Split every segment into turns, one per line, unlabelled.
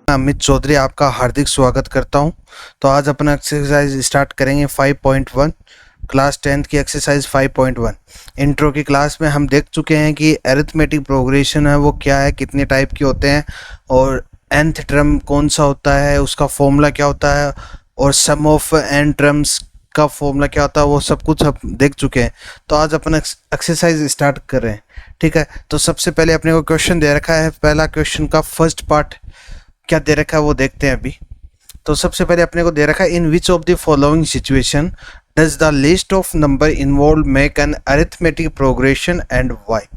अमित चौधरी आपका हार्दिक स्वागत करता हूं। तो आज अपना एक्सरसाइज स्टार्ट करेंगे 5.1 क्लास 10th की एक्सरसाइज 5.1। इंट्रो की क्लास में हम देख चुके हैं कि अरिथमेटिक प्रोग्रेशन है वो क्या है, कितने टाइप के होते हैं और nth टर्म कौन सा होता है, उसका फॉर्मूला क्या होता है और सम ऑफ n टर्म्स का फॉर्मूला क्या होता है, वो सब कुछ हम देख चुके हैं। तो आज अपन एक्सरसाइज स्टार्ट कर रहे हैं। ठीक है, तो सबसे पहले अपने को क्वेश्चन दे रखा है। पहला क्वेश्चन का फर्स्ट पार्ट क्या दे रखा है वो देखते हैं अभी। तो सबसे पहले अपने को दे रखा है, in which of the following situation does the list of number involve make an arithmetic progression and why.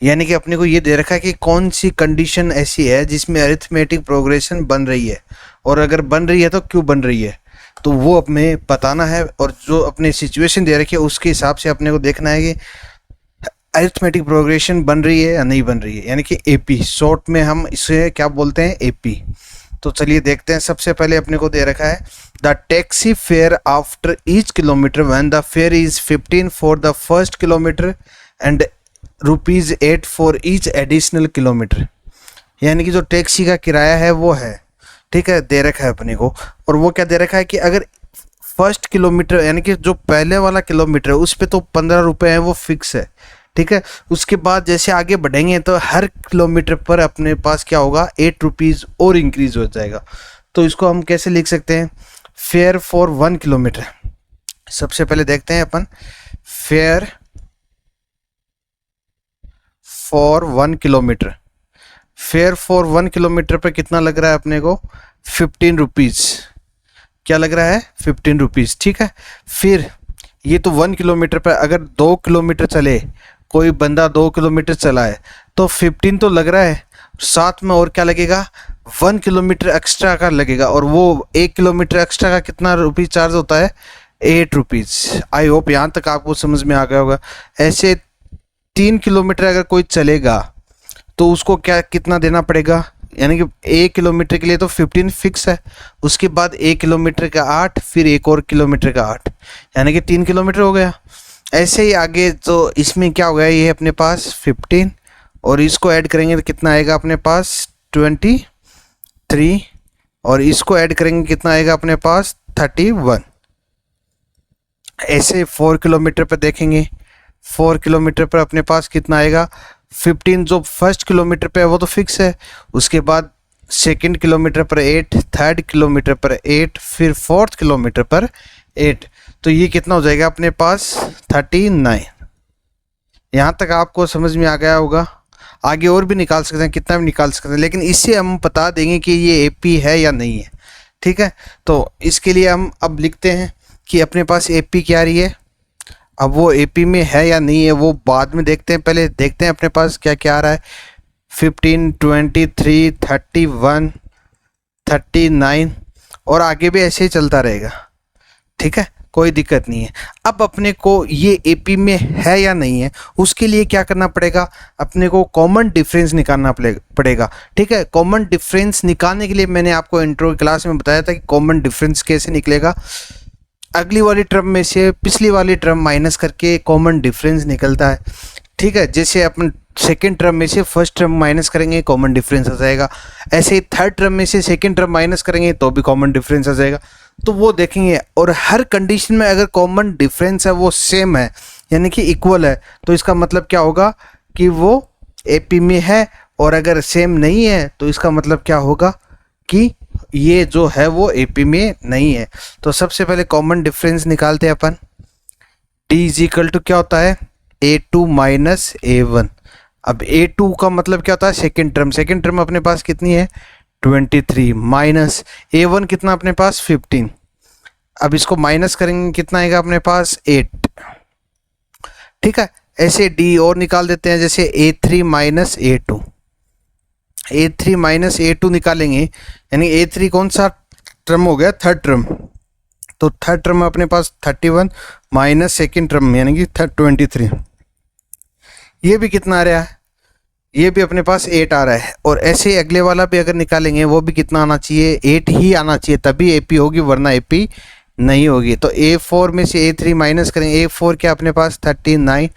यानी कि अपने को ये दे रखा है कि कौन सी कंडीशन ऐसी है जिसमें अरिथमेटिक प्रोग्रेशन बन रही है, और अगर बन रही है तो क्यों बन रही है, तो वो हमें बताना है। और जो अपने सिचुएशन दे रखी है उसके हिसाब से अपने को देखना है कि अरिथमेटिक प्रोग्रेशन बन रही है या नहीं बन रही है, यानी कि एपी, शॉर्ट में हम इसे क्या बोलते हैं, एपी। तो चलिए देखते हैं। सबसे पहले अपने को दे रखा है, the taxi fare after each kilometre when the fair is 15 for the first kilometre and ₹8 for each additional kilometre. यानी कि जो टैक्सी का किराया है वो है, ठीक है, दे रखा है अपने को। और वो क्या दे रखा है कि अगर फर्स्ट किलोमीटर यानी कि जो पहले वाला किलोमीटर है उस पे तो 15 रुपये है, वो फिक्स है। ठीक है, उसके बाद जैसे आगे बढ़ेंगे तो हर किलोमीटर पर अपने पास क्या होगा, 8 रुपीज़ और इंक्रीज हो जाएगा। तो इसको हम कैसे लिख सकते हैं, फेयर फॉर 1 किलोमीटर। सबसे पहले देखते हैं अपन, fare for 1 kilometre. Fare for 1 kilometre पर कितना लग रहा है अपने को, 15 रुपीज़। क्या लग रहा है, 15 रुपीज़। ठीक है, फिर ये तो 1 किलोमीटर पर, अगर 2 किलोमीटर चले, कोई बंदा 2 किलोमीटर चला है तो 15 तो लग रहा है, साथ में और क्या लगेगा, 1 किलोमीटर एक्स्ट्रा का लगेगा। और वो 1 किलोमीटर एक्स्ट्रा का कितना रुपीज़ चार्ज होता है, 8 रुपीज़। आई होप यहाँ तक आपको समझ में आ गया होगा। ऐसे 3 किलोमीटर अगर कोई चलेगा तो उसको क्या कितना देना पड़ेगा, यानी कि 1 किलोमीटर के लिए तो 15 फिक्स है, उसके बाद 1 किलोमीटर का 8, फिर एक और किलोमीटर का 8, यानी कि 3 किलोमीटर हो गया। ऐसे ही आगे तो इसमें क्या हो गया, ये अपने पास 15 और इसको ऐड करेंगे तो कितना आएगा अपने पास, 23, और इसको ऐड करेंगे कितना आएगा अपने पास, 31। ऐसे 4 किलोमीटर पर देखेंगे, 4 किलोमीटर पर अपने पास कितना आएगा, 15 जो फर्स्ट किलोमीटर पे है वो तो फिक्स है, उसके बाद सेकंड किलोमीटर पर 8, थर्ड किलोमीटर पर 8, फिर फोर्थ किलोमीटर पर 8। तो ये कितना हो जाएगा अपने पास, 39। यहाँ तक आपको समझ में आ गया होगा। आगे और भी निकाल सकते हैं, कितना भी निकाल सकते हैं, लेकिन इससे हम बता देंगे कि ये एपी है या नहीं है। ठीक है, तो इसके लिए हम अब लिखते हैं कि अपने पास एपी क्या आ रही है। अब वो एपी में है या नहीं है वो बाद में देखते हैं, पहले देखते हैं अपने पास क्या क्या आ रहा है। 15, 23, 31, 39 और आगे भी ऐसे ही चलता रहेगा। ठीक है, कोई दिक्कत नहीं है। अब अपने को ये एपी में है या नहीं है, उसके लिए क्या करना पड़ेगा, अपने को कॉमन डिफरेंस निकालना पड़ेगा। ठीक है, कॉमन डिफरेंस निकालने के लिए मैंने आपको इंट्रो क्लास में बताया था कि कॉमन डिफरेंस कैसे निकलेगा। अगली वाली टर्म में से पिछली वाली टर्म माइनस करके कॉमन डिफरेंस निकलता है। ठीक है, जैसे अपन सेकेंड टर्म में से फर्स्ट टर्म माइनस करेंगे कॉमन डिफरेंस आ जाएगा, ऐसे ही थर्ड टर्म में से सेकेंड टर्म माइनस करेंगे तो भी कॉमन डिफरेंस आ जाएगा। तो वो देखेंगे, और हर कंडीशन में अगर कॉमन डिफरेंस है वो सेम है यानी कि इक्वल है, तो इसका मतलब क्या होगा कि वो एपी में है। और अगर सेम नहीं है तो इसका मतलब क्या होगा कि ये जो है वो एपी में नहीं है। तो सबसे पहले कॉमन डिफरेंस निकालते हैं अपन। डी इज इक्वल टू क्या होता है, A2 माइनस A1। अब A2 का मतलब क्या होता है, सेकेंड टर्म। सेकेंड टर्म अपने पास कितनी है, 23, माइनस A1 कितना अपने पास, 15। अब इसको माइनस करेंगे कितना आएगा अपने पास, 8। ठीक है, ऐसे डी और निकाल देते हैं, जैसे A3 minus A2। A3 minus A2 निकालेंगे, यानी A3 कौन सा टर्म हो गया, थर्ड टर्म। तो थर्ड टर्म अपने पास 31 माइनस सेकेंड टर्म यानी कि 23। ये भी कितना आ रहा है, ये भी अपने पास 8 आ रहा है। और ऐसे अगले वाला भी अगर निकालेंगे वो भी कितना आना चाहिए, 8 ही आना चाहिए, तभी एपी होगी, वरना एपी नहीं होगी। तो A4 में से A3 माइनस करेंगे, A4 क्या अपने पास 39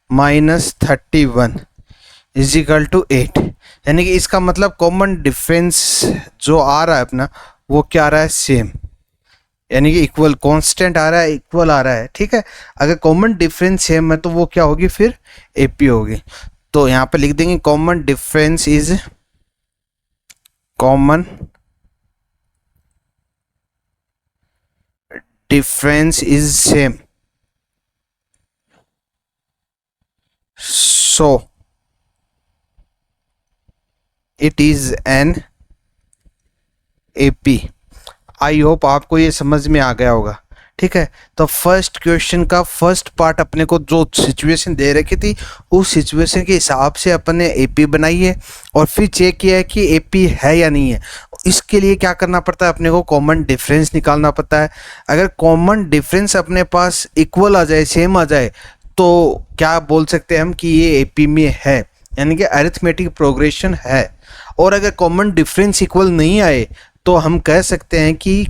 माइनस 31, इज इक्वल टू 8। यानी कि इसका मतलब कॉमन डिफरेंस जो आ रहा है अपना वो क्या आ रहा है, सेम, यानी कि इक्वल कांस्टेंट आ रहा है, इक्वल आ रहा है। ठीक है, अगर कॉमन डिफरेंस सेम है तो वो क्या होगी, फिर एपी होगी। तो यहाँ पे लिख देंगे common difference is same, so it is an AP। I hope आपको ये समझ में आ गया होगा। ठीक है, तो फर्स्ट क्वेश्चन का फर्स्ट पार्ट अपने को जो सिचुएशन दे रखी थी उस सिचुएशन के हिसाब से अपन ने एपी बनाई है और फिर चेक किया है कि एपी है या नहीं है। इसके लिए क्या करना पड़ता है, अपने को कॉमन डिफरेंस निकालना पड़ता है। अगर कॉमन डिफरेंस अपने पास इक्वल आ जाए, सेम आ जाए, तो क्या बोल सकते हैं हम कि ये एपी में है, यानी कि अरिथमेटिक प्रोग्रेशन है। और अगर कॉमन डिफरेंस इक्वल नहीं आए तो हम कह सकते हैं कि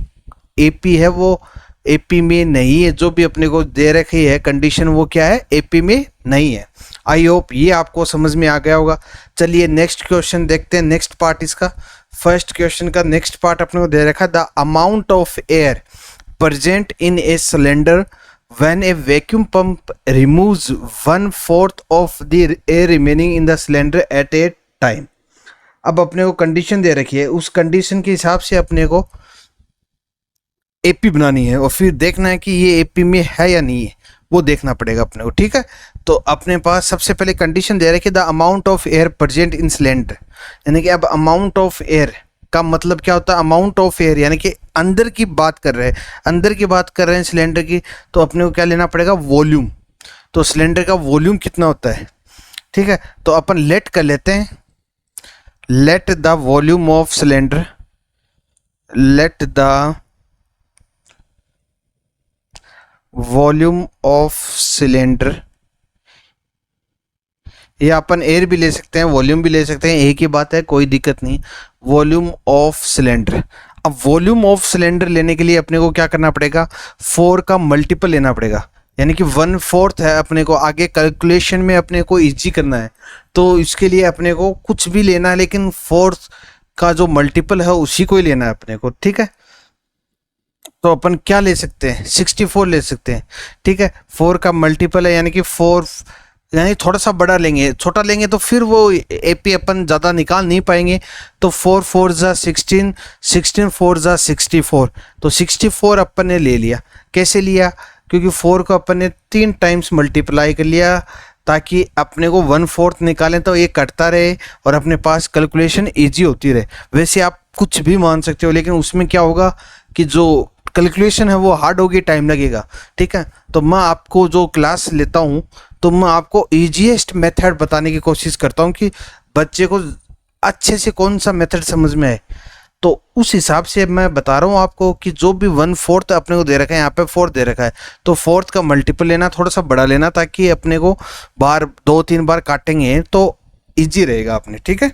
एपी है वो एपी में नहीं है। जो भी अपने को दे रखी है कंडीशन वो क्या है, एपी में नहीं है। आई होप ये आपको समझ में आ गया होगा। चलिए नेक्स्ट क्वेश्चन देखते हैं, नेक्स्ट पार्ट इसका। फर्स्ट क्वेश्चन का नेक्स्ट पार्ट अपने को दे रखा, the amount of air present in a cylinder when a vacuum pump removes 1/4 of the air remaining in the cylinder at a time। अब अपने को कंडीशन दे रखी है, उस कंडीशन के हिसाब से अपने को एपी बनानी है और फिर देखना है कि ये एपी में है या नहीं है, वो देखना पड़ेगा अपने को। ठीक है, तो अपने पास सबसे पहले कंडीशन दे रखी है the amount of air present in cylinder. यानी कि अब अमाउंट ऑफ एयर का मतलब क्या होता है, अमाउंट ऑफ एयर यानी कि अंदर की बात कर रहे हैं, अंदर की बात कर रहे हैं सिलेंडर की, तो अपने को क्या लेना पड़ेगा, वॉल्यूम। तो सिलेंडर का वॉल्यूम कितना होता है। ठीक है, तो अपन लेट कर लेते हैं, let the volume of cylinder, let the volume of cylinder, या अपन एयर भी ले सकते हैं, वॉल्यूम भी ले सकते हैं, एक ही बात है, कोई दिक्कत नहीं। वॉल्यूम ऑफ सिलेंडर, अब वॉल्यूम ऑफ सिलेंडर लेने के लिए अपने को क्या करना पड़ेगा, 4 का मल्टीपल लेना पड़ेगा, यानी कि 1/4 है। अपने को आगे कैलकुलेशन में अपने को इजी करना है, तो इसके लिए अपने को कुछ भी लेना है, लेकिन 4 का जो मल्टीपल है उसी को ही लेना है अपने को। ठीक है, तो अपन क्या ले सकते हैं, 64 ले सकते हैं। ठीक है, 4 का मल्टीपल है, यानी कि 4, यानी थोड़ा सा बड़ा लेंगे, छोटा लेंगे तो फिर वो एपी अपन ज़्यादा निकाल नहीं पाएंगे। तो 4 4 जा 16, 16 4 जा 64, तो 64 अपन ने ले लिया। कैसे लिया, क्योंकि 4 को अपन ने 3 टाइम्स मल्टीप्लाई कर लिया ताकि अपने को 1/4 निकालें तो ये कटता रहे और अपने पास कैलकुलेशन ईजी होती रहे। वैसे आप कुछ भी मान सकते हो, लेकिन उसमें क्या होगा कि जो कैलकुलेशन है वो हार्ड होगी, टाइम लगेगा। ठीक है, तो मैं आपको जो क्लास लेता हूँ तो मैं आपको ईजीएस्ट मेथड बताने की कोशिश करता हूँ कि बच्चे को अच्छे से कौन सा मेथड समझ में आए। तो उस हिसाब से मैं बता रहा हूँ आपको कि जो भी 1/4 अपने को दे रखा है, यहाँ पे 4 दे रखा है, तो 4 का मल्टीपल लेना, थोड़ा सा बड़ा लेना, ताकि अपने को बार 2-3 बार काटेंगे तो इजी रहेगा अपने। ठीक है,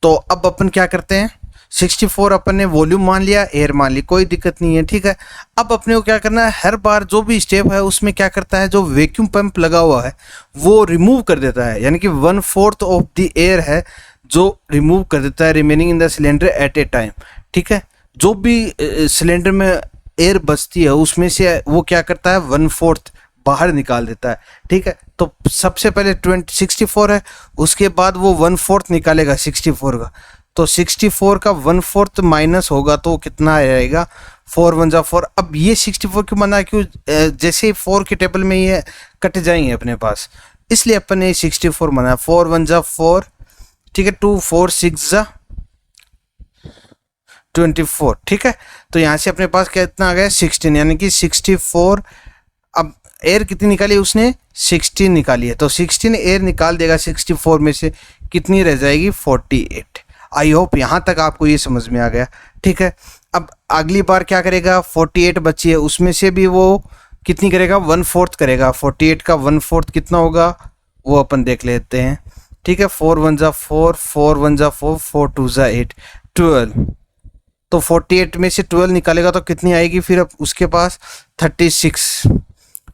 तो अब अपन क्या करते हैं, 64 अपन ने वॉल्यूम मान लिया, एयर मान ली, कोई दिक्कत नहीं है। ठीक है, अब अपने को क्या करना है, हर बार जो भी स्टेप है उसमें क्या करता है, जो वैक्यूम पंप लगा हुआ है वो रिमूव कर देता है, यानी कि 1/4 ऑफ द एयर है जो रिमूव कर देता है remaining in the cylinder eight A time. ठीक है, जो भी सिलेंडर में एयर बचती है उसमें से वो क्या करता है, 1/4 बाहर निकाल देता है। ठीक है, तो सबसे पहले 64 है, उसके बाद वो 1/4 निकालेगा 64 का, तो 64 का 1/4 माइनस होगा तो कितना आएगा, 4 1 जा 4। अब ये 64 क्यों बना, क्यों, जैसे 4 के टेबल में ये कट जाएंगे अपने पास, इसलिए अपन ने 64 बनाया। 4 1 जा 4, ठीक है, 2 4 6 जा 24। ठीक है, तो यहाँ से अपने पास कितना आ गया, 16, यानी कि 64। अब एयर कितनी निकाली उसने, 16 निकाली है, तो 16 एयर निकाल देगा 64 में से, कितनी रह जाएगी, 48। आई होप यहाँ तक आपको ये समझ में आ गया। ठीक है, अब अगली बार क्या करेगा, 48 बची है, उसमें से भी वो कितनी करेगा, 1/4 करेगा। 48 का 1/4 कितना होगा वो अपन देख लेते हैं। ठीक है, 4 1 जा 4, 4 1 जा 4, 4 2 जा 8, 12। तो 48 में से 12 निकालेगा तो कितनी आएगी, फिर अब उसके पास 36।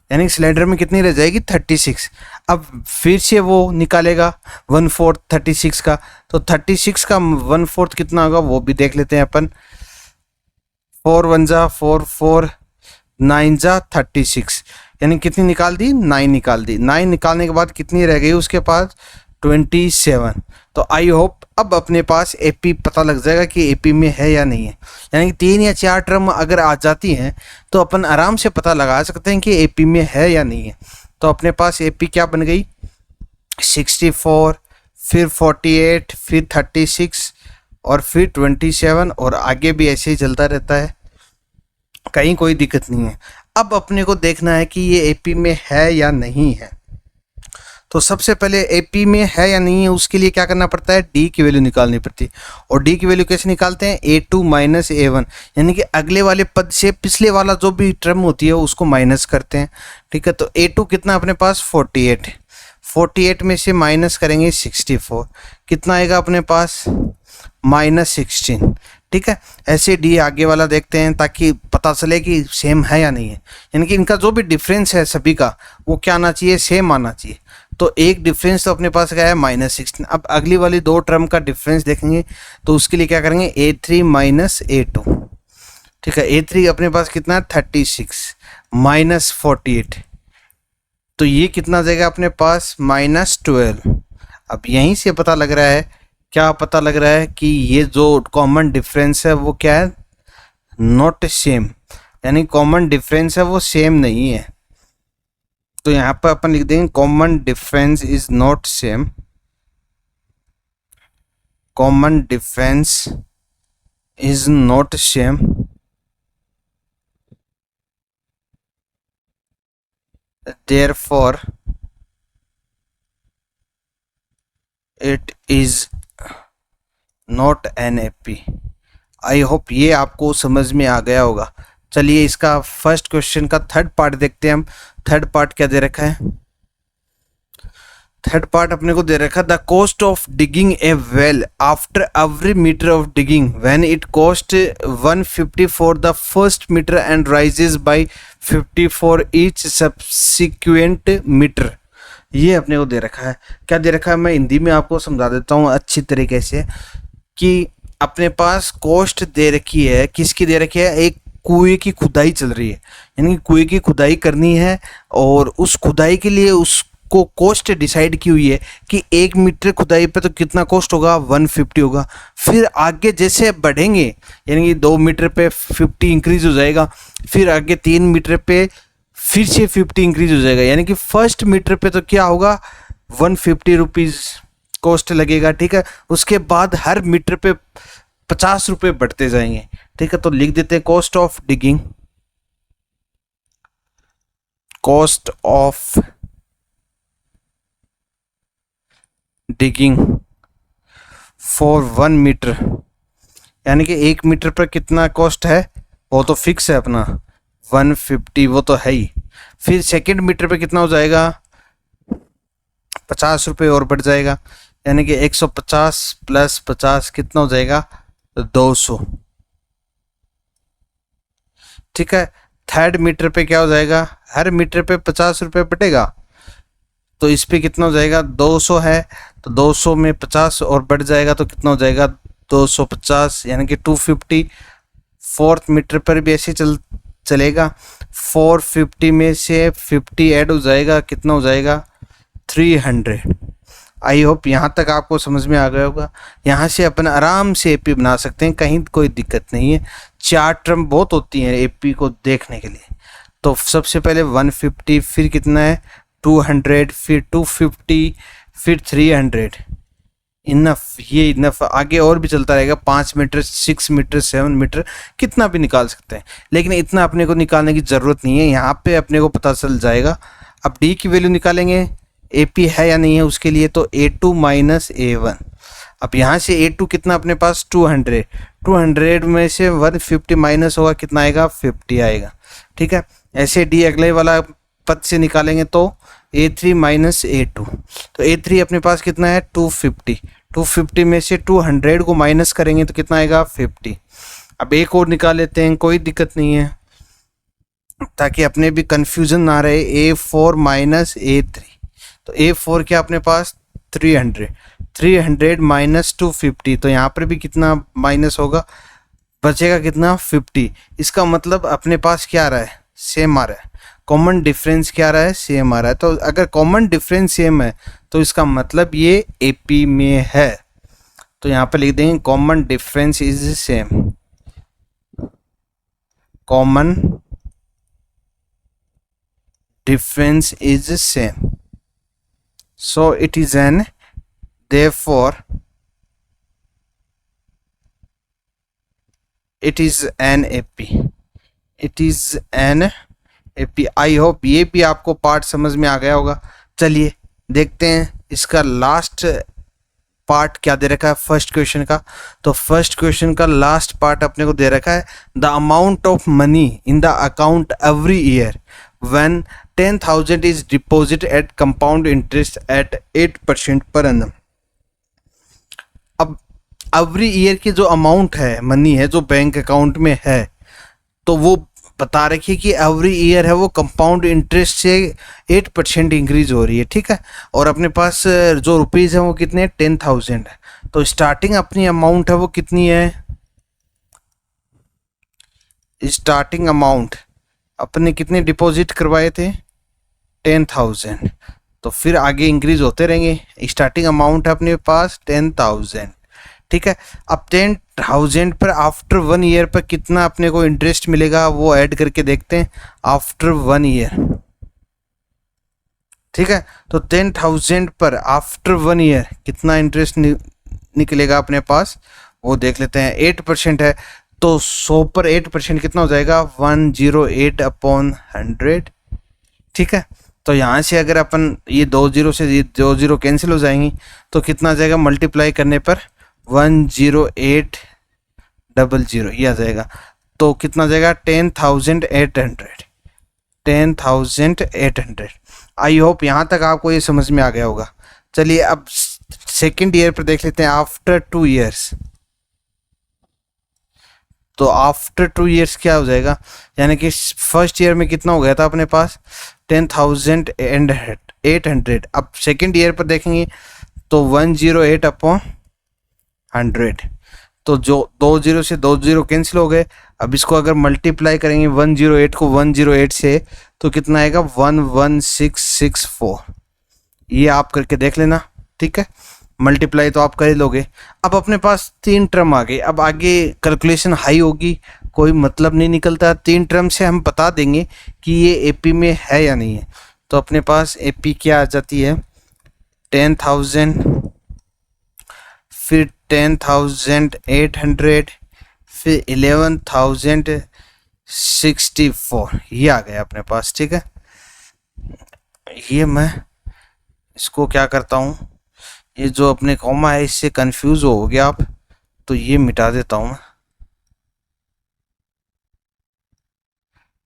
यानी कि सिलेंडर में कितनी रह जाएगी 36। अब फिर से वो निकालेगा 1/4 36 का, तो 36 का 1/4 कितना होगा वो भी देख लेते हैं अपन। 4 1 जा 4 4 9 जा 36, यानी कितनी निकाल दी 9 निकाल दी। 9 निकालने के बाद कितनी रह गई उसके पास 27। तो आई होप अब अपने पास एपी पता लग जाएगा कि एपी में है या नहीं है। यानी कि 3 या 4 टर्म अगर आ जाती हैं तो अपन आराम से पता लगा सकते हैं कि एपी में है या नहीं है। तो अपने पास एपी क्या बन गई 64, फिर 48, फिर 36 और फिर 27, और आगे भी ऐसे ही चलता रहता है, कहीं कोई दिक्कत नहीं है। अब अपने को देखना है कि ये एपी में है या नहीं है। तो सबसे पहले एपी में है या नहीं है उसके लिए क्या करना पड़ता है, डी की वैल्यू निकालनी पड़ती है। और डी की वैल्यू कैसे निकालते हैं, A2 माइनस A1, यानी कि अगले वाले पद से पिछले वाला जो भी टर्म होती है उसको माइनस करते हैं। ठीक है, तो A2 कितना अपने पास 48, 48 में से माइनस करेंगे 64, कितना आएगा अपने पास -16। ठीक है, ऐसे डी आगे वाला देखते हैं ताकि पता चले कि सेम है या नहीं है। यानी कि इनका जो भी डिफरेंस है सभी का वो क्या आना चाहिए, सेम आना चाहिए। तो एक डिफरेंस तो अपने पास क्या है -16। अब अगली वाली 2 टर्म का डिफरेंस देखेंगे तो उसके लिए क्या करेंगे A3 माइनस A2। ठीक है, A3 अपने पास कितना है 36 माइनस 48, तो ये कितना जाएगा अपने पास -12। अब यहीं से पता लग रहा है, क्या पता लग रहा है कि ये जो कॉमन डिफरेंस है वो क्या है, नॉट सेम, यानी कॉमन डिफरेंस है वो सेम नहीं है। तो यहाँ पर अपन लिख देंगे common difference is not same, common difference is not same, therefore it is not an AP. I hope ये आपको समझ में आ गया होगा। चलिए इसका फर्स्ट क्वेश्चन का थर्ड पार्ट देखते हैं हम। थर्ड पार्ट क्या दे रखा है, थर्ड पार्ट अपने को दे रखा the cost of digging a well after every metre of digging when it cost 150 for the first metre and rises by 50 for each subsequent metre. ये अपने को दे रखा है। क्या दे रखा है, मैं हिंदी में आपको समझा देता हूँ अच्छी तरीके से कि अपने पास कॉस्ट दे रखी है, किसकी दे रखी है, एक कुएं की खुदाई चल रही है, यानी कि कुएं की खुदाई करनी है और उस खुदाई के लिए उसको कॉस्ट डिसाइड की हुई है कि 1 मीटर खुदाई पे तो कितना कॉस्ट होगा 150 होगा। फिर आगे जैसे बढ़ेंगे यानी कि 2 मीटर पे 50 इंक्रीज हो जाएगा, फिर आगे 3 मीटर पे फिर से 50 इंक्रीज हो जाएगा, यानी कि फर्स्ट मीटर पे तो क्या होगा 150 रुपीज़ कॉस्ट लगेगा। ठीक है, उसके बाद हर मीटर पे 50 रुपये बढ़ते जाएंगे। ठीक है, तो लिख देते हैं cost of digging, cost of digging for 1 metre, यानी कि 1 मीटर पर कितना कॉस्ट है वो तो फिक्स है अपना 150, वो तो है ही। फिर सेकंड मीटर पे कितना हो जाएगा 50 रुपये और बढ़ जाएगा, यानी कि 150 प्लस 50 कितना हो जाएगा 200। ठीक है, थर्ड मीटर पे क्या हो जाएगा, हर मीटर पे 50 रुपये बढ़ेगा, तो इस पे कितना हो जाएगा 200 है, तो 200 में 50 और बढ़ जाएगा तो कितना हो जाएगा 250, यानी कि 250। फोर्थ मीटर पर भी ऐसे चलेगा, 450 में से 50 ऐड हो जाएगा, कितना हो जाएगा 300। आई होप यहाँ तक आपको समझ में आ गया होगा। यहाँ से अपन आराम से एपी बना सकते हैं, कहीं कोई दिक्कत नहीं है। 4 टर्म बहुत होती हैं एपी को देखने के लिए। तो सबसे पहले 150, फिर कितना है 200, फिर 250, फिर 300। इनफ, ये इनफ, आगे और भी चलता रहेगा, 5 मीटर 6 मीटर 7 मीटर कितना भी निकाल सकते हैं, लेकिन इतना अपने को निकालने की ज़रूरत नहीं है, यहाँ पे अपने को पता चल जाएगा। अब डी की वैल्यू निकालेंगे एपी है या नहीं है उसके लिए, तो A2 माइनस A1। अब यहाँ से A2 कितना अपने पास 200, 200 में से 150 माइनस होगा, कितना आएगा 50 आएगा। ठीक है, ऐसे डी अगले वाला पद से निकालेंगे तो A3 माइनस A2, तो A3 अपने पास कितना है 250, 250 में से 200 को माइनस करेंगे तो कितना आएगा 50। अब एक और निकाल लेते हैं, कोई दिक्कत नहीं है। ताकि अपने भी कंफ्यूजन ना रहे। A4 माइनस A3, तो A4 क्या अपने पास 300, 300 माइनस 250, तो यहाँ पर भी कितना माइनस होगा, बचेगा कितना 50। इसका मतलब अपने पास क्या आ रहा है, सेम आ रहा है। कॉमन डिफरेंस क्या आ रहा है, सेम आ रहा है। तो अगर कॉमन डिफरेंस सेम है तो इसका मतलब ये AP में है। तो यहाँ पे लिख देंगे common difference is same, common difference is same, so it is an, therefore it is an AP, it is an AP। I hope ये भी आपको पार्ट समझ में आ गया होगा। चलिए देखते हैं इसका लास्ट पार्ट क्या दे रखा है फर्स्ट क्वेश्चन का। तो फर्स्ट क्वेश्चन का लास्ट पार्ट अपने को दे रखा है, the amount of money in the account every year when 10,000 is deposit eight compound interest eight 8% पर annum। अब एवरी ईयर की जो अमाउंट है, मनी है जो बैंक अकाउंट में है, तो वो बता रखिए कि एवरी ईयर है वो कंपाउंड इंटरेस्ट से 8% इंक्रीज हो रही है, ठीक है। और अपने पास जो रुपीज़ है वो कितने, 10,000 है। तो स्टार्टिंग अपनी अमाउंट है वो कितनी है, स्टार्टिंग अमाउंट अपने कितने डिपॉजिट करवाए थे, 10,000। तो फिर आगे इंक्रीज होते रहेंगे। स्टार्टिंग अमाउंट है अपने पास 10,000, ठीक है। अब 10,000 पर आफ्टर 1 ईयर पर कितना अपने को इंटरेस्ट मिलेगा वो ऐड करके देखते हैं आफ्टर 1 ईयर, ठीक है। तो 10,000 पर आफ्टर 1 ईयर कितना इंटरेस्ट निकलेगा अपने पास वो देख लेते हैं। 8% है तो 100 पर 8% कितना हो जाएगा, 108/100, ठीक है। तो यहाँ से अगर अपन ये 2 से ये 2 कैंसिल हो जाएंगी तो कितना आ जाएगा, मल्टीप्लाई करने पर 10800 ये आ जाएगा। तो कितना आ जाएगा 10,800, 10,800। आई होप यहाँ तक आपको ये समझ में आ गया होगा। चलिए अब सेकेंड ईयर पर देख लेते हैं आफ्टर 2 ईयर्स। तो आफ्टर 2 ईयर्स क्या हो जाएगा, यानी कि फर्स्ट ईयर में कितना हो गया था अपने पास 10,800। अब सेकेंड ईयर पर देखेंगे तो 108/100। तो जो 20 से 20 कैंसिल हो गए। अब इसको अगर मल्टीप्लाई करेंगे 108 को 108 से तो कितना आएगा 11664। ये आप करके देख लेना, ठीक है। मल्टीप्लाई तो आप कर ही लोगे। अब अपने पास 3 टर्म आ गए। अब आगे कैलकुलेशन हाई होगी, कोई मतलब नहीं निकलता। 3 टर्म से हम बता देंगे कि ये AP में है या नहीं है। तो अपने पास AP क्या आ जाती है, 10,000, फिर 10,800, फिर 11,064, ये आ गया अपने पास, ठीक है। ये मैं इसको क्या करता हूँ, ये जो अपने कॉमा है इससे कंफ्यूज हो गया आप, तो ये मिटा देता हूँ मैं,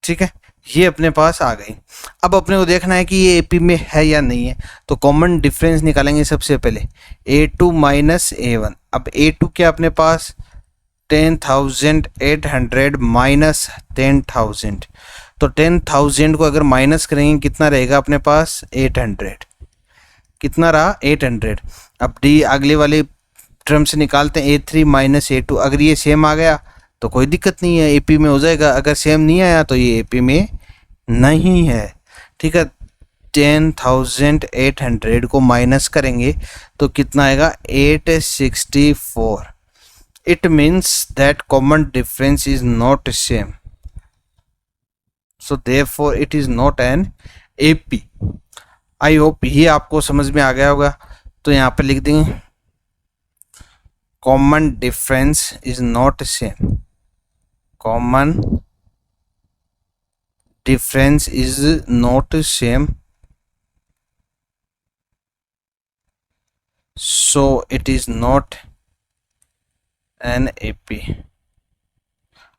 ठीक है। ये अपने पास आ गई। अब अपने को देखना है कि ये AP में है या नहीं है। तो कॉमन डिफरेंस निकालेंगे सबसे पहले, A2 माइनस A1। अब A2 क्या अपने पास 10,800 माइनस 10,000। तो 10,000 को अगर माइनस करेंगे कितना रहेगा अपने पास 800, कितना रहा 800। अब D अगले वाले टर्म से निकालते हैं A3 माइनस A2। अगर ये सेम आ गया तो कोई दिक्कत नहीं है, AP में हो जाएगा। अगर सेम नहीं आया तो ये AP में नहीं है, ठीक है। 10,800 को माइनस करेंगे तो कितना आएगा 864। It means that common difference is not same, so therefore it is not an AP। I hope ये आपको समझ में आ गया होगा। तो यहाँ पे लिख देंगे common difference is not same, common difference is not same, so it is not an AP।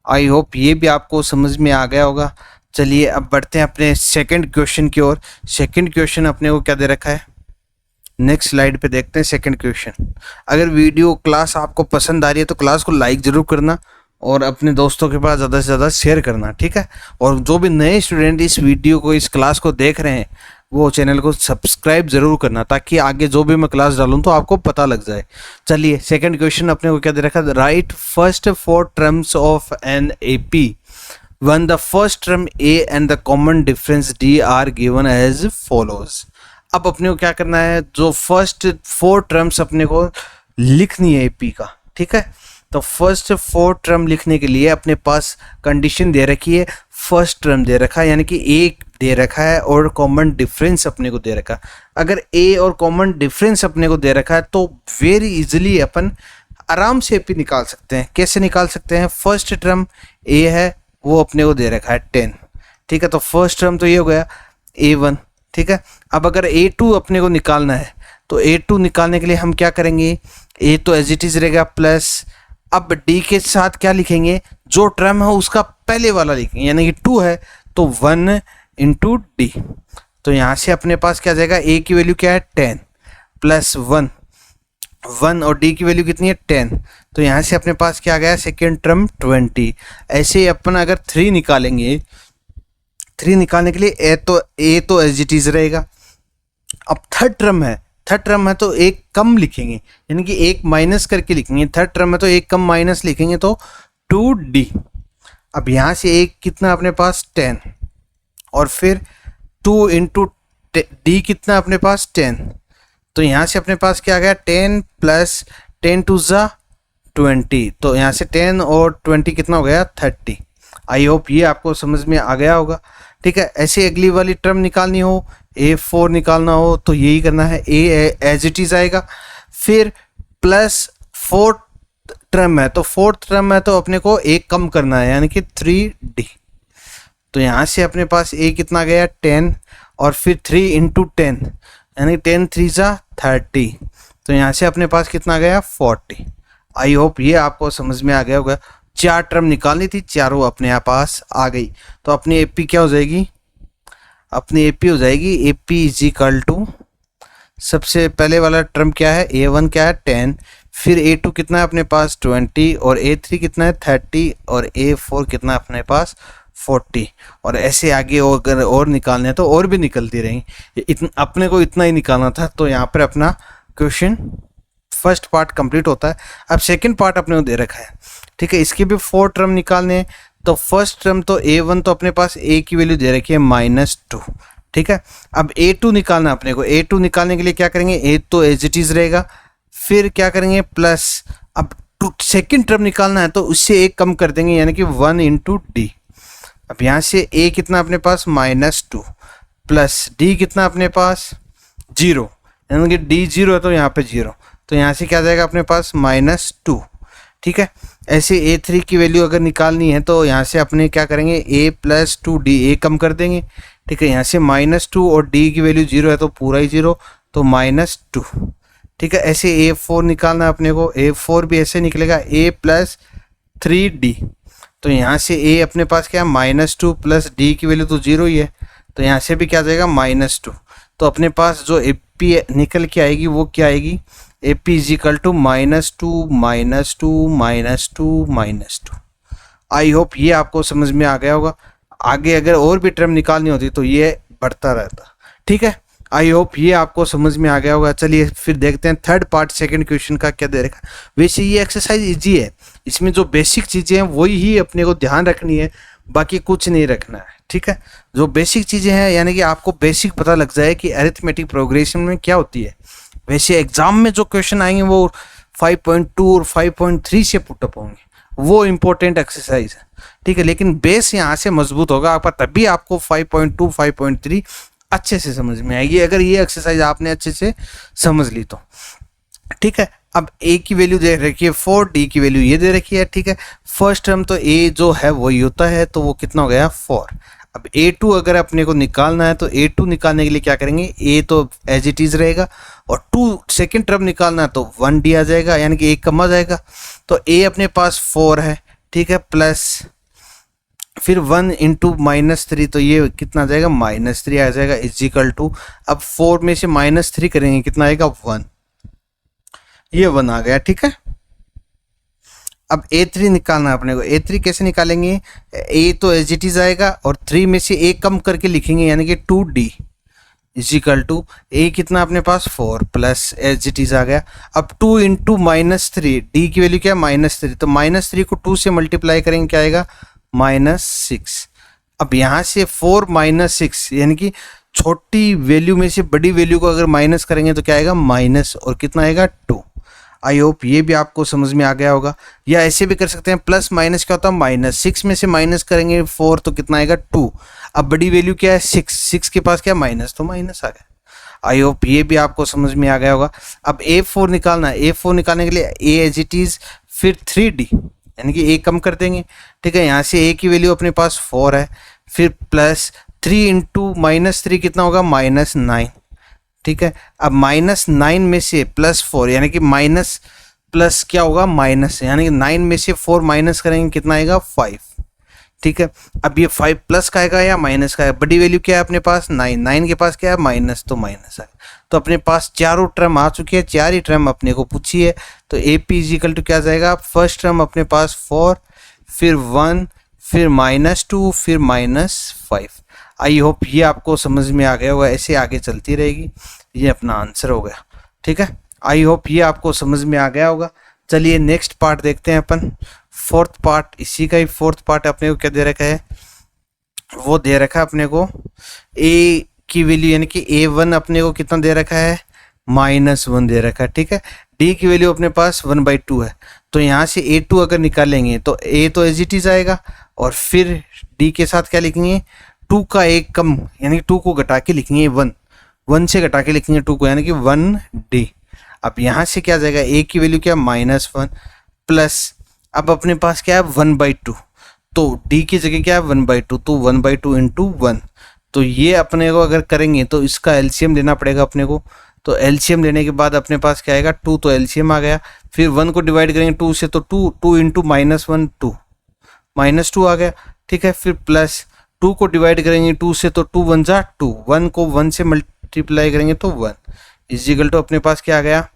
I hope ये भी आपको समझ में आ गया होगा। चलिए अब बढ़ते हैं अपने सेकंड क्वेश्चन की ओर। सेकंड क्वेश्चन अपने को क्या दे रखा है, नेक्स्ट स्लाइड पे देखते हैं सेकंड क्वेश्चन। अगर वीडियो क्लास आपको पसंद आ रही है तो क्लास को लाइक ज़रूर करना और अपने दोस्तों के पास ज़्यादा से ज़्यादा शेयर करना, ठीक है। और जो भी नए स्टूडेंट इस वीडियो को, इस क्लास को देख रहे हैं, वो चैनल को सब्सक्राइब ज़रूर करना, ताकि आगे जो भी मैं क्लास डालूँ तो आपको पता लग जाए। चलिए सेकंड क्वेश्चन अपने को क्या दे रखा है, write first 4 terms of an AP when the first term A and the common difference D are given as follows। अब अपने को क्या करना है, जो फर्स्ट 4 टर्म्स अपने को लिखनी है AP का, ठीक है। तो फर्स्ट 4 टर्म लिखने के लिए अपने पास कंडीशन दे रखी है, फर्स्ट टर्म दे रखा है यानी कि एक दे रखा है और कॉमन डिफरेंस अपने को दे रखा है। अगर ए और कॉमन डिफरेंस अपने को दे रखा है तो वेरी इजीली अपन आराम से AP निकाल सकते हैं। कैसे निकाल सकते हैं, फर्स्ट टर्म ए है वो अपने को दे रखा है 10, ठीक है। तो फर्स्ट टर्म तो ये हो गया A1, ठीक है। अब अगर A2 अपने को निकालना है तो A2 निकालने के लिए हम क्या करेंगे, A तो एज इट इज रहेगा प्लस, अब D के साथ क्या लिखेंगे, जो टर्म है उसका पहले वाला लिखेंगे, यानी कि 2 है तो 1 इंटू D। तो यहाँ से अपने पास क्या जाएगा, A की वैल्यू क्या है 10 प्लस 1 और D की वैल्यू कितनी है 10। तो यहाँ से अपने पास क्या आ गया, सेकेंड टर्म 20। ऐसे ही अपन अगर 3 निकालेंगे, 3 निकालने के लिए A तो एज इट इज रहेगा। अब थर्ड टर्म है तो एक कम लिखेंगे, यानी कि एक माइनस करके लिखेंगे। थर्ड टर्म है तो एक कम माइनस लिखेंगे तो 2D। अब यहाँ से एक कितना अपने पास 10 और फिर 2 इंटू D कितना अपने पास 10। तो यहाँ से अपने पास क्या आ गया 10 प्लस 10 टू ज़ा 20। तो यहाँ से 10 और 20 कितना हो गया 30। आई होप ये आपको समझ में आ गया होगा, ठीक है। ऐसे अगली वाली टर्म निकालनी हो, A4 निकालना हो तो यही करना है, A एज इट इज आएगा। फिर प्लस 4th टर्म है तो 4th टर्म है तो अपने को एक कम करना है, यानी कि 3D। तो यहाँ से अपने पास A कितना गया 10 और फिर 3 इंटू 10 यानी 10 3 ज़ा 30। तो यहाँ से अपने पास कितना गया 40। आई होप ये आपको समझ में आ गया होगा। 4 टर्म निकालनी थी, चारों अपने पास आ गई। तो अपनी AP क्या हो जाएगी, अपनी AP हो जाएगी AP इज इक्वल टू, सबसे पहले वाला टर्म क्या है A1 क्या है 10, फिर A2 कितना है अपने पास 20 और A3 कितना है 30 और A4 कितना अपने पास 40। और ऐसे आगे अगर और निकालने हैं तो और भी निकलती रहेंगी, अपने को इतना ही निकालना था। तो यहाँ पर अपना क्वेश्चन फर्स्ट पार्ट कंप्लीट होता है। अब सेकंड पार्ट अपने को दे रखा है, ठीक है। इसके भी 4 टर्म निकालने हैं। तो फर्स्ट टर्म तो A1 तो अपने पास A की वैल्यू दे रखी है -2, ठीक है। अब A2 निकालना अपने को, A2 निकालने के लिए क्या करेंगे, A तो एज इट इज रहेगा, फिर क्या करेंगे प्लस, अब सेकंड टर्म निकालना है तो उससे एक कम कर देंगे, यानी कि 1 इंटू D। अब यहाँ से A कितना अपने पास -2 प्लस D कितना अपने पास 0, यानी कि D 0 है तो यहाँ पे 0। तो यहाँ से क्या जाएगा अपने पास -2, ठीक है। ऐसे A3 की वैल्यू अगर निकालनी है तो यहाँ से अपने क्या करेंगे A प्लस 2D, A कम कर देंगे, ठीक है। यहाँ से -2 और D की वैल्यू 0 है तो पूरा ही 0, तो -2, ठीक है। ऐसे A4 निकालना अपने को, A4 भी ऐसे निकलेगा A प्लस 3D। तो यहाँ से A अपने पास क्या है -2 प्लस D की वैल्यू तो 0 ही है, तो यहाँ से भी क्या जाएगा -2। तो अपने पास जो AP निकल के आएगी वो क्या आएगी, AP is equal to -2 -2 -2 -2। I hope ये आपको समझ में आ गया होगा। आगे अगर और भी टर्म निकालनी होती तो ये बढ़ता रहता, ठीक है। आई होप ये आपको समझ में आ गया होगा। चलिए फिर देखते हैं थर्ड पार्ट सेकंड क्वेश्चन का क्या दे रखा है। वैसे ये एक्सरसाइज इजी है, इसमें जो बेसिक चीज़ें हैं वही ही अपने को ध्यान रखनी है, बाकी कुछ नहीं रखना है, ठीक है। जो बेसिक चीज़ें हैं यानी कि आपको बेसिक पता लग जाए कि अरिथमेटिक प्रोग्रेशन में क्या होती है। वैसे एग्जाम में जो क्वेश्चन आएंगे वो 5.2 और 5.3 से पुटअप होंगे, वो इम्पोर्टेंट एक्सरसाइज है, ठीक है। लेकिन बेस यहाँ से मजबूत होगा आपका, तभी आपको 5.2 5.3 अच्छे से समझ में आएगी, अगर ये एक्सरसाइज आपने अच्छे से समझ ली तो, ठीक है। अब A की वैल्यू दे रखी है 4, D की वैल्यू ये दे रखी है, ठीक है। फर्स्ट टर्म तो A जो है वही होता है, तो वो कितना हो गया 4। अब A2 अगर अपने को निकालना है तो A2 निकालने के लिए क्या करेंगे, A तो एज इट इज रहेगा और 2 सेकेंड टर्म निकालना है तो 1D आ जाएगा, यानी कि 1 कम आ जाएगा। तो A अपने पास 4 है, ठीक है, प्लस फिर 1 इंटू -3 तो ये कितना आ जाएगा -3 आ जाएगा इज इक्वल टू, अब 4 में से -3 करेंगे कितना आएगा 1, ये 1 आ गया, ठीक है। अब A3 निकालना है अपने को। A3 कैसे निकालेंगे, A तो एज इट इज आएगा और 3 में से A कम करके लिखेंगे, यानी कि 2D इजिकल टू A कितना अपने पास 4 प्लस एज इट इज आ गया। अब 2 इंटू -3, D की वैल्यू क्या है -3, तो -3 को 2 से मल्टीप्लाई करेंगे क्या आएगा -6। अब यहाँ से 4 -6 यानी कि छोटी वैल्यू में से बड़ी वैल्यू को अगर माइनस करेंगे तो क्या आएगा माइनस, और कितना आएगा 2। आई होप ये भी आपको समझ में आ गया होगा। या ऐसे भी कर सकते हैं, प्लस माइनस क्या होता है -6 में से माइनस करेंगे 4 तो कितना आएगा 2। अब बड़ी वैल्यू क्या है 6 के पास क्या माइनस, तो माइनस आ गया। आई होप ये भी आपको समझ में आ गया होगा। अब A4 निकालना है। A4 निकालने के लिए A एज इट इज फिर 3D यानी कि A कम कर देंगे, ठीक है। यहाँ से A की वैल्यू अपने पास 4 है, फिर प्लस 3 इंटू -3 कितना होगा -9, ठीक है। अब -9 में से +4 यानी कि माइनस प्लस क्या होगा माइनस, यानी कि 9 में से 4 माइनस करेंगे कितना आएगा 5, ठीक है। अब ये 5 प्लस का आएगा या माइनस का है, बड़ी वैल्यू क्या है अपने पास 9, 9 के पास क्या है माइनस, तो माइनस आएगा। तो अपने पास चारों टर्म आ चुकी है, 4 ही टर्म अपने को पूछी है। तो AP इजिकल टू क्या जाएगा, फर्स्ट टर्म अपने पास 4, फिर 1, फिर -2, फिर -5। आई होप ये आपको समझ में आ गया होगा। ऐसे आगे चलती रहेगी, ये अपना आंसर हो गया, ठीक है। आई होप ये आपको समझ में आ गया होगा। चलिए नेक्स्ट पार्ट देखते हैं अपन, फोर्थ पार्ट। इसी का ही फोर्थ पार्ट अपने को क्या दे रखा है, वो दे रखा है अपने को A की वैल्यू यानी कि A1 अपने को कितना दे रखा है -1 दे रखा है, ठीक है। D की वैल्यू अपने पास 1/2 है, तो यहाँ से A2 अगर निकालेंगे तो A तो एज इट इज आएगा, और फिर D के साथ क्या लिखेंगे 2 का 1 कम, यानी 2 को घटा के लिखेंगे 1, 1 से घटा के लिखेंगे 2 को, यानी कि 1D। अब यहाँ से क्या जाएगा A की वैल्यू क्या -1 प्लस, अब अपने पास क्या है 1/2, तो D की जगह क्या है 1/2, तो 1/2 इंटू 1। तो ये अपने को अगर करेंगे तो इसका एलसीएम लेना पड़ेगा अपने को। तो एलसीएम लेने के बाद अपने पास क्या आएगा 2, तो एलसीएम आ गया। फिर 1 को डिवाइड करेंगे 2 से, तो 2 इंटू -1 2, -2 आ गया, ठीक है। फिर प्लस 2 को डिवाइड करेंगे 2 से, तो 2 1 जा 2, 1 को 1 से मल्टीप्लाई करेंगे तो 1 इजिकल टू अपने पास क्या आ गया।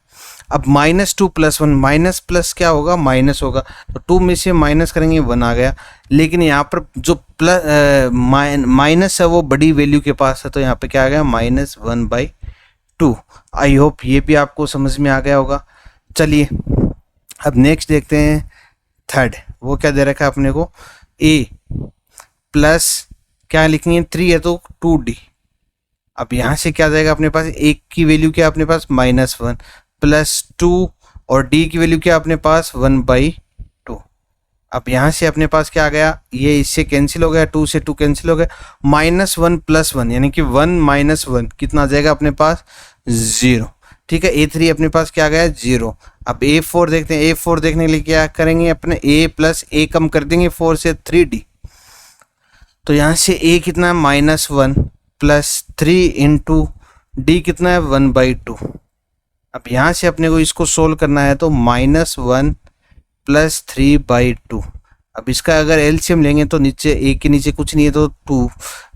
अब -2 + 1, माइनस प्लस क्या होगा माइनस होगा, तो 2 में से माइनस करेंगे 1 आ गया। लेकिन यहाँ पर जो प्लस माइनस है वो बड़ी वैल्यू के पास है, तो यहाँ पे क्या आ गया -1/2। आई होप ये भी आपको समझ में आ गया होगा। चलिए अब नेक्स्ट देखते हैं थर्ड। वो क्या दे रखा है अपने को, A प्लस क्या लिखेंगे 3 है तो 2D। अब यहाँ से क्या जाएगा अपने पास, A की वैल्यू क्या अपने पास -1 प्लस 2, और D की वैल्यू क्या अपने पास 1/2। अब यहाँ से अपने पास क्या आ गया, ये इससे कैंसिल हो गया, 2 से 2 कैंसिल हो गया, -1 + 1 यानी कि 1 - 1 कितना आ जाएगा अपने पास 0, ठीक है। A3 अपने पास क्या आ गया 0। अब A4 देखते हैं। A4 देखने के लिए क्या करेंगे, अपने A प्लस A कम कर देंगे 4 से 3D। तो यहाँ से A कितना है -1 प्लस 3 इंटू D कितना है 1/2। अब यहाँ से अपने को इसको सोल्व करना है, तो -1 प्लस 3/2। अब इसका अगर एलसीएम लेंगे तो नीचे A के नीचे कुछ नहीं है, तो 2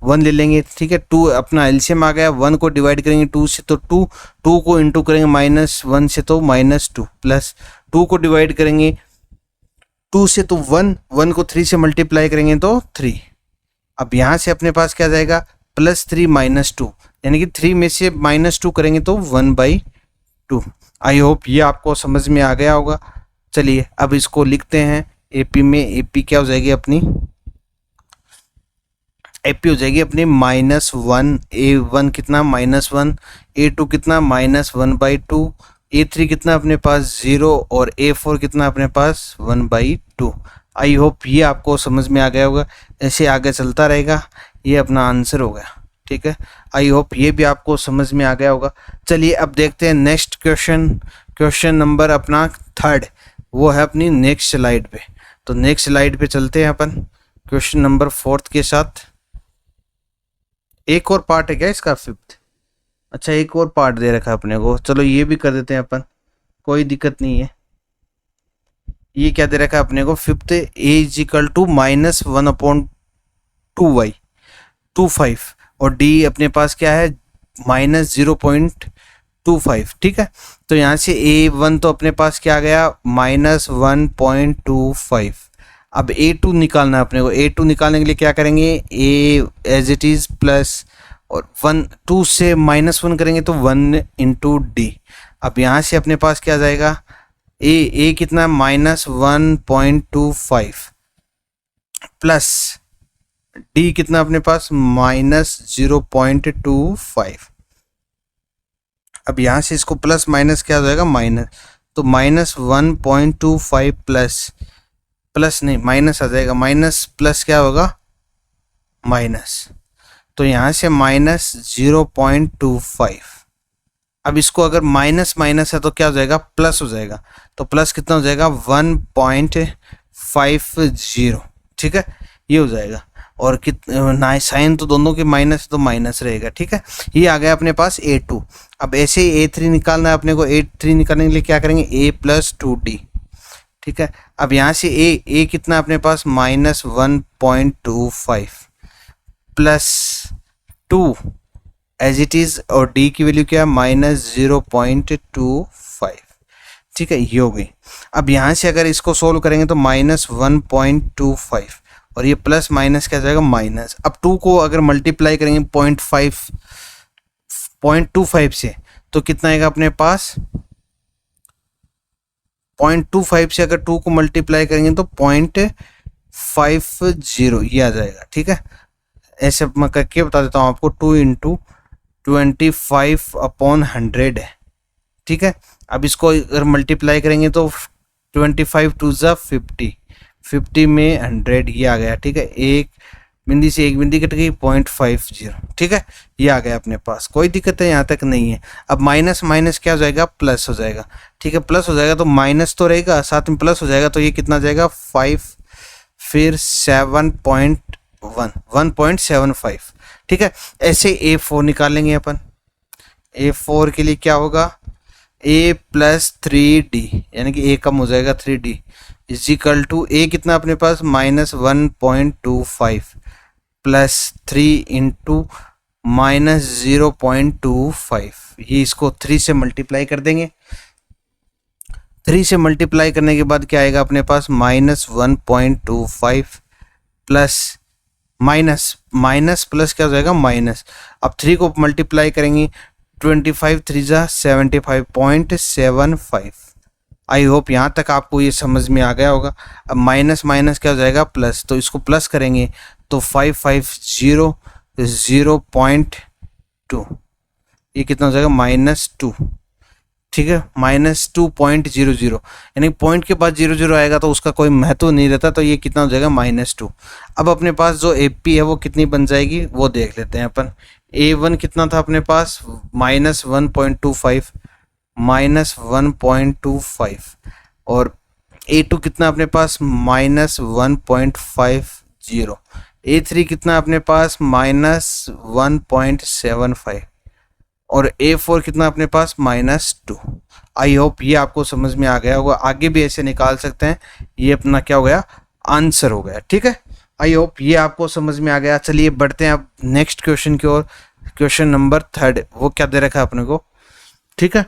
1 ले लेंगे, ठीक है। 2 अपना एलसीएम आ गया, 1 को डिवाइड करेंगे 2 से, तो 2 को इंटू करेंगे -1 से, तो -2 प्लस 2 को डिवाइड करेंगे 2 से, तो 1 को 3 से मल्टीप्लाई करेंगे तो 3। अब यहाँ से अपने पास क्या जाएगा +3 -2, यानी कि 3 में से -2 करेंगे तो 1/2। आई होप ये आपको समझ में आ गया होगा। चलिए अब इसको लिखते हैं AP में। AP क्या हो जाएगी अपनी, AP हो जाएगी अपनी -1, A1 कितना -1, A2 कितना -1/2, A3 कितना अपने पास 0, और A4 कितना अपने पास 1/2। आई होप ये आपको समझ में आ गया होगा। ऐसे आगे चलता रहेगा, ये अपना आंसर हो गया, ठीक है। आई होप ये भी आपको समझ में आ गया होगा। चलिए अब देखते हैं नेक्स्ट क्वेश्चन, क्वेश्चन नंबर अपना थर्ड, वो है अपनी नेक्स्ट स्लाइड पे। तो नेक्स्ट स्लाइड पे चलते हैं अपन क्वेश्चन नंबर 4 के साथ। एक और पार्ट है क्या इसका 5th, अच्छा एक और पार्ट दे रखा है अपने को, चलो ये भी कर देते हैं अपन, कोई दिक्कत नहीं है। ये क्या दे रखा है अपने को 5th, A is equal to -1/2y 25, और D अपने पास क्या है -0.25 25, ठीक है। तो यहाँ से A1 तो अपने पास क्या आ गया -1.25। अब A2 निकालना है अपने को। A2 निकालने के लिए क्या करेंगे, A as it is plus और 1 2 से -1 करेंगे तो 1 इंटू डी। अब यहाँ से अपने पास क्या आ जाएगा, ए कितना -1.25 प्लस डी कितना अपने पास -0.25। अब यहाँ से इसको प्लस माइनस क्या हो जाएगा माइनस, तो -1.25 प्लस नहीं माइनस आ जाएगा, माइनस प्लस क्या होगा माइनस, तो यहाँ से -0.25। अब इसको अगर माइनस माइनस है तो क्या हो जाएगा प्लस हो जाएगा, तो प्लस कितना हो जाएगा 1.50, ठीक है, ये हो जाएगा। और कितना साइन तो दोनों के माइनस तो माइनस रहेगा, ठीक है। ये आ गया अपने पास A2। अब ऐसे ही A3 निकालना है अपने को। A3 निकालने के लिए क्या करेंगे A+2D, ठीक है। अब यहाँ से A कितना अपने पास -1.25 प्लस 2 एज इट इज़, और D की वैल्यू क्या -0.25, ठीक है, ये हो गई। अब यहाँ से अगर इसको सोल्व करेंगे तो -1.25 और ये प्लस माइनस क्या जाएगा माइनस। अब 2 को अगर मल्टीप्लाई करेंगे 0.25 से तो कितना आएगा अपने पास 0.25 से अगर 2 को मल्टीप्लाई करेंगे तो 0.50 ये आ जाएगा, ठीक है। ऐसे मैं करके बता देता हूँ आपको, 2 इंटू 25/100 है, ठीक है। अब इसको अगर मल्टीप्लाई करेंगे तो 25 2 ज़ा 50, 50 में 100 ये आ गया, ठीक है। एक बिंदी से एक बिंदी कट गई 0.50, ठीक है, ये आ गया अपने पास। कोई दिक्कत है यहाँ तक नहीं है। अब माइनस माइनस क्या हो जाएगा प्लस हो जाएगा, ठीक है। प्लस हो जाएगा तो माइनस तो रहेगा साथ में प्लस हो जाएगा, तो ये कितना जाएगा 5 फिर 1.75, ठीक है। ऐसे A4 निकालेंगे अपन। A4 के लिए क्या होगा A+3D, यानी कि A कम हो जाएगा 3D इजिकल टू A कितना अपने पास -1.25 प्लस 3 इंटू -0.25। ये इसको 3 से मल्टीप्लाई कर देंगे। 3 से मल्टीप्लाई करने के बाद क्या आएगा अपने पास -1.25 प्लस माइनस माइनस प्लस क्या हो जाएगा माइनस। अब 3 को मल्टीप्लाई करेंगे 25 3 ज़ा 75.75। आई होप यहाँ तक आपको ये समझ में आ गया होगा। अब माइनस माइनस क्या हो जाएगा प्लस, तो इसको प्लस करेंगे तो 550 0.2, ये कितना हो जाएगा -2, ठीक है, -2.00, यानी पॉइंट के बाद 00 आएगा तो उसका कोई महत्व नहीं रहता, तो ये कितना हो जाएगा -2। अब अपने पास जो AP है वो कितनी बन जाएगी वो देख लेते हैं अपन। A1 कितना था अपने पास -1.25 और A2 कितना अपने पास -1.50, A3 कितना अपने पास -1.75 और A4 कितना अपने पास -2। आई होप ये आपको समझ में आ गया होगा। आगे भी ऐसे निकाल सकते हैं। ये अपना क्या हो गया आंसर हो गया, ठीक है। आई होप ये आपको समझ में आ गया। चलिए बढ़ते हैं अब नेक्स्ट क्वेश्चन की ओर। क्वेश्चन नंबर 3 वो क्या दे रखा है अपने को, ठीक है।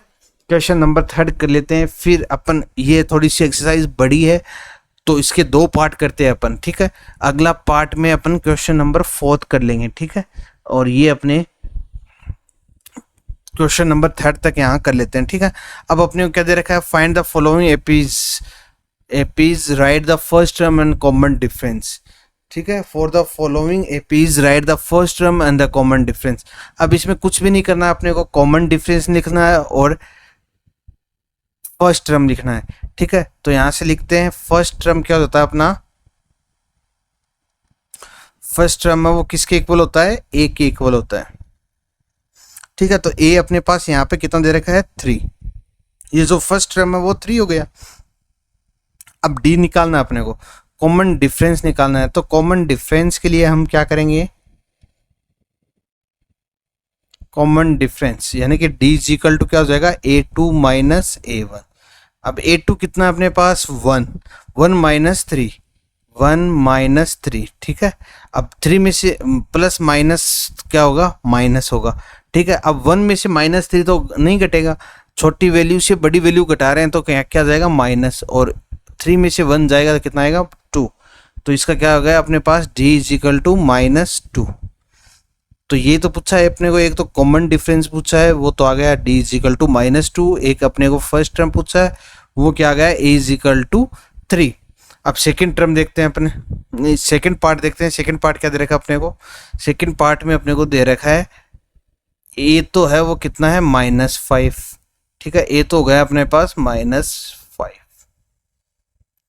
क्वेश्चन नंबर 3 कर लेते हैं। फिर अपन ये थोड़ी सी एक्सरसाइज बड़ी है तो इसके 2 पार्ट करते हैं अपन, ठीक है। अगला पार्ट में अपन क्वेश्चन नंबर 4 कर लेंगे, ठीक है। और ये अपने क्वेश्चन नंबर 3 तक यहाँ कर लेते हैं, ठीक है। अब अपने को क्या दे रखा है, find the following APs right the first term and common difference, ठीक है। For the following APs right the first term and the common difference. अब इसमें कुछ भी नहीं करना है अपने को, कॉमन डिफरेंस लिखना है और फर्स्ट टर्म लिखना है, ठीक है। तो यहां से लिखते हैं फर्स्ट टर्म क्या होता है अपना, फर्स्ट टर्म है वो किसके इक्वल होता है A के इक्वल होता है, ठीक है। तो A अपने पास यहाँ पे कितना दे रखा है 3, ये जो फर्स्ट टर्म है वो 3 हो गया। अब D निकालना है अपने को, कॉमन डिफरेंस निकालना है। तो कॉमन डिफरेंस के लिए हम क्या करेंगे, कॉमन डिफरेंस यानी कि D इक्वल टू क्या हो जाएगा A2 माइनस A1। अब A2 कितना अपने पास 1 1 -3, ठीक है। अब 3 में से प्लस माइनस क्या होगा माइनस होगा, ठीक है। अब 1 में से -3 तो नहीं घटेगा, छोटी वैल्यू से बड़ी वैल्यू घटा रहे हैं तो क्या क्या जाएगा माइनस, और 3 में से 1 जाएगा तो कितना आएगा 2। तो इसका क्या हो गया अपने पास d इजिकल टू -2। तो ये तो पूछा है अपने को, एक तो कॉमन डिफरेंस पूछा है वो तो आ गया d इजिकल टू -2, एक अपने को फर्स्ट टर्म पूछा है वो क्या आ गया a इजिकल टू 3। अब सेकंड टर्म देखते हैं अपने, नहीं सेकंड पार्ट देखते हैं। सेकंड पार्ट क्या दे रखा है अपने को, सेकंड पार्ट में अपने को दे रखा है a तो है वो कितना है -5, ठीक है, a तो हो गया अपने पास -5।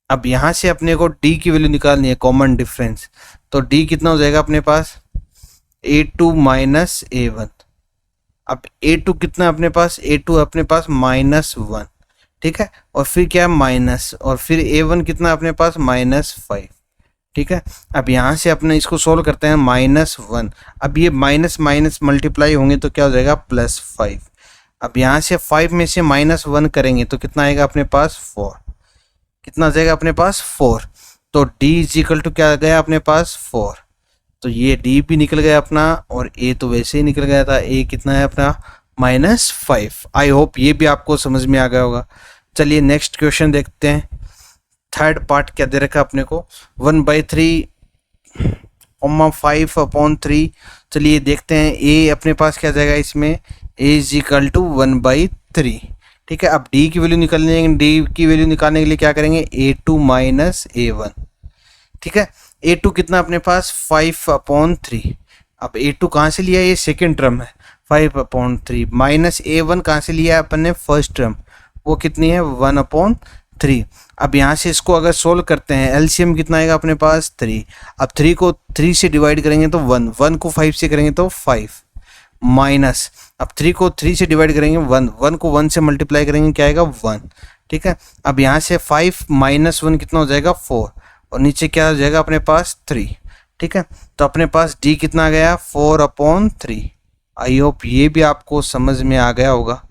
अब यहाँ से अपने को d की वैल्यू निकालनी है कॉमन डिफरेंस, तो d कितना हो जाएगा अपने पास a2 -a1। अब a2 कितना अपने पास, a2 अपने पास -1, ठीक है, और फिर क्या माइनस, और फिर a1 कितना अपने पास -5, ठीक है। अब यहाँ से अपने इसको सोल्व करते हैं -1। अब ये माइनस माइनस मल्टीप्लाई होंगे तो क्या हो जाएगा +5। अब यहाँ से 5 में से -1 करेंगे तो कितना आएगा अपने पास 4, कितना आ जाएगा अपने पास 4। तो d इजिकल टू क्या गया अपने पास 4, तो ये d भी निकल गया अपना, और a तो वैसे ही निकल गया था, a कितना है अपना -5। आई होप ये भी आपको समझ में आ गया होगा। चलिए नेक्स्ट क्वेश्चन देखते हैं। थर्ड पार्ट क्या दे रखा अपने को 1/3 5/3। चलिए देखते हैं a अपने पास क्या जाएगा इसमें, a इजिकल टू 1/3, ठीक है। अब d की वैल्यू निकालने, d की वैल्यू निकालने के लिए क्या करेंगे a2 -a1, ठीक है। a2 कितना अपने पास 5/3। अब a2 कहाँ से लिया, ये सेकेंड टर्म है 5/3, -a1 कहाँ से लिया अपन ने फर्स्ट टर्म, वो कितनी है 1/3। अब यहाँ से इसको अगर सोल्व करते हैं एलसीएम कितना आएगा अपने पास 3। अब 3 को 3 से डिवाइड करेंगे तो 1, 1 को 5 से करेंगे तो 5, माइनस, अब 3 को 3 से डिवाइड करेंगे 1, 1 को 1 से मल्टीप्लाई करेंगे क्या आएगा 1, ठीक है। अब यहाँ से 5 - 1 कितना हो जाएगा 4, और नीचे क्या हो जाएगा अपने पास 3, ठीक है। तो अपने पास d कितना आ गया 4/3। आई होप ये भी आपको समझ में आ गया होगा।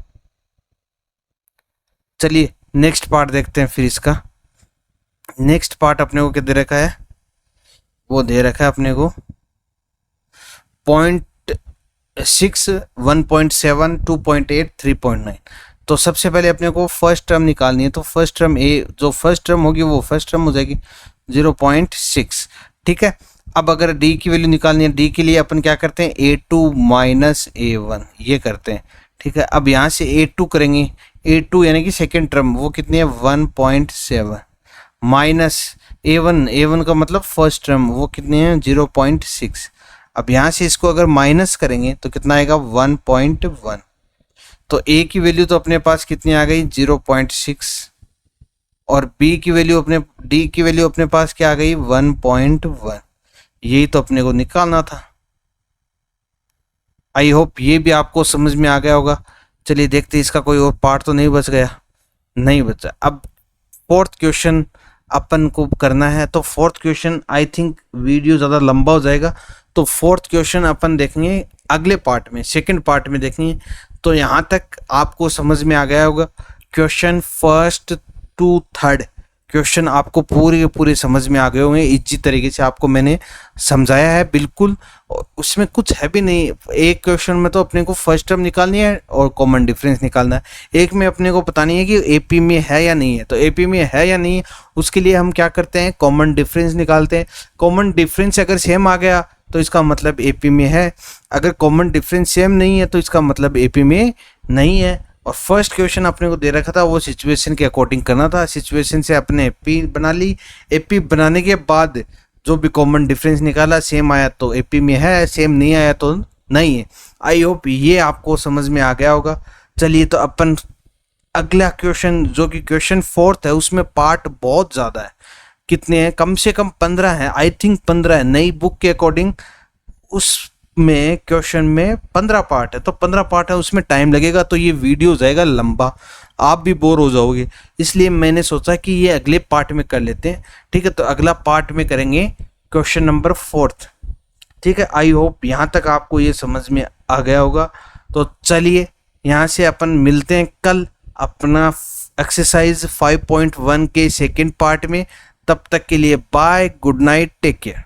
चलिए नेक्स्ट पार्ट देखते हैं फिर इसका। नेक्स्ट पार्ट अपने को क्या दे रखा है, वो दे रखा है अपने को 0.6 1.7 2.8 3.9। तो सबसे पहले अपने को फर्स्ट टर्म निकालनी है, तो फर्स्ट टर्म जो फर्स्ट टर्म होगी वो फर्स्ट टर्म हो जाएगी 0.6, ठीक है। अब अगर d की वैल्यू निकालनी है, d के लिए अपन क्या करते हैं a2 -a1 ये करते हैं, ठीक है। अब यहाँ से a2 करेंगे, a2 यानी कि सेकेंड टर्म वो कितनी है 1.7, माइनस a1 का मतलब फर्स्ट टर्म वो कितनी है 0.6। अब यहाँ से इसको अगर माइनस करेंगे तो कितना आएगा 1.1। तो a की वैल्यू तो अपने पास कितनी आ गई 0.6, और b की वैल्यू d की वैल्यू अपने पास क्या आ गई 1.1। यही तो अपने को निकालना था। आई होप ये भी आपको समझ में आ गया होगा। चलिए देखते हैं इसका कोई और पार्ट तो नहीं बच गया, नहीं बचा। अब फोर्थ क्वेश्चन अपन को करना है, तो fourth question I think video ज़्यादा लंबा हो जाएगा, तो फोर्थ क्वेश्चन अपन देखेंगे अगले पार्ट में, सेकंड पार्ट में देखेंगे। तो यहाँ तक आपको समझ में आ गया होगा। Question first to third question आपको पूरे के पूरे समझ में आ गए होंगे। इजी तरीके से आपको मैंने समझाया है बिल्कुल, उसमें कुछ है भी नहीं। एक क्वेश्चन में तो अपने को फर्स्ट टर्म निकालनी है और कॉमन डिफरेंस निकालना है, एक में अपने को पता नहीं है कि एपी में है या नहीं है। तो एपी में है या नहीं है उसके लिए हम क्या करते हैं कॉमन डिफरेंस निकालते हैं। कॉमन डिफरेंस अगर सेम आ गया तो इसका मतलब एपी में है, अगर कॉमन डिफरेंस सेम नहीं है तो इसका मतलब एपी में नहीं है। और फर्स्ट क्वेश्चन अपने को दे रखा था वो सिचुएशन के अकॉर्डिंग करना था, सिचुएशन से अपने एपी बना ली। एपी बनाने के बाद जो भी कॉमन डिफरेंस निकाला सेम आया तो एपी में है, सेम नहीं आया तो नहीं है। आई होप ये आपको समझ में आ गया होगा। चलिए तो अपन अगला क्वेश्चन जो कि क्वेश्चन फोर्थ है, उसमें पार्ट बहुत ज़्यादा है। कितने हैं, कम से कम 15 है, आई थिंक 15 है नई बुक के अकॉर्डिंग। उसमें क्वेश्चन में 15 पार्ट है, तो 15 पार्ट है, उसमें टाइम लगेगा, तो ये वीडियो जाएगा लंबा, आप भी बोर हो जाओगे। इसलिए मैंने सोचा कि ये अगले पार्ट में कर लेते हैं, ठीक है। तो अगला पार्ट में करेंगे क्वेश्चन नंबर 4, ठीक है। आई होप यहाँ तक आपको ये समझ में आ गया होगा। तो चलिए यहाँ से अपन मिलते हैं कल अपना एक्सरसाइज 5.1 के सेकेंड पार्ट में। तब तक के लिए bye, good night, take care.